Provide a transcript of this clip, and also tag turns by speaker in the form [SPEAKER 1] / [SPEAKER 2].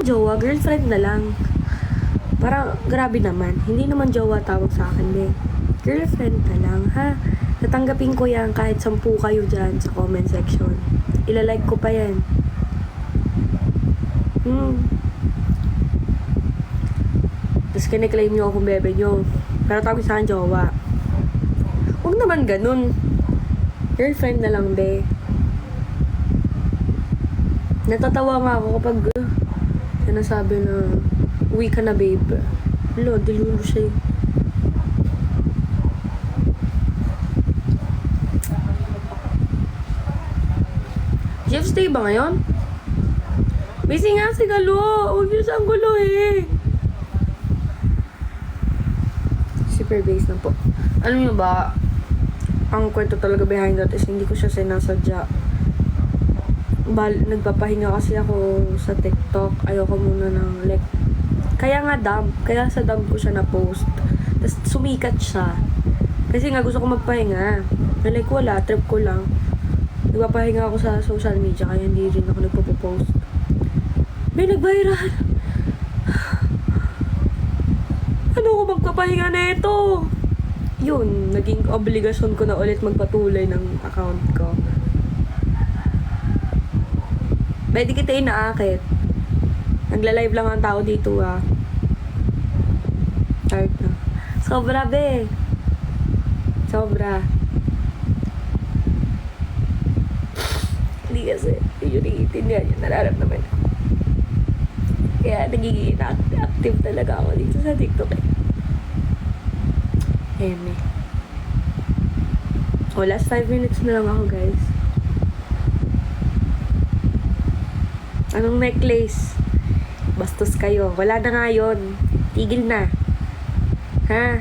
[SPEAKER 1] naman jowa, girlfriend na lang. Parang, grabe naman. Hindi naman jowa tawag sa akin, eh. Girlfriend na lang, ha? Natanggapin ko yan kahit 10 kayo dyan sa comment section. Ilalike ko pa yan. Tapos kiniklaim nyo akong bebe nyo. Pero tawag sa akin jowa. Huwag naman ganun. Girlfriend na lang, be. Natatawa nga ako kapag sinasabi na uwi ka na, babe. Lo, dilulo siya eh. Jeff, stay ba ngayon? Busy nga si Galo. Huwag niyo siyang gulo eh. Super base na po. Alam niyo ba, ang kwento talaga behind that is hindi ko siya sinasadya. Nagpapahinga kasi ako sa TikTok. Ayoko muna ng like. Kaya sa dump ko siya na-post. Tapos sumikat siya. Kasi nga gusto ko magpahinga. Like wala, trip ko lang. Nagpapahinga ako sa social media kaya hindi rin ako nagpo-post. May nag-viral. Ano ko magpapahinga na ito? Yun, naging obligasyon ko na ulit magpatuloy ng account ko. Pwede kita inaakit. Nagla-live lang ang tao dito Start na. Sobra, be. Sobra. Hindi kasi, yun yung iintindihan yung nararamdaman ko. Kaya nagiging active talaga ako dito sa TikTok eh. Eme. O, last 5 minutes na lang ako, guys. Anong necklace? Bastos kayo. Wala na nga yun. Tigil na. Ha?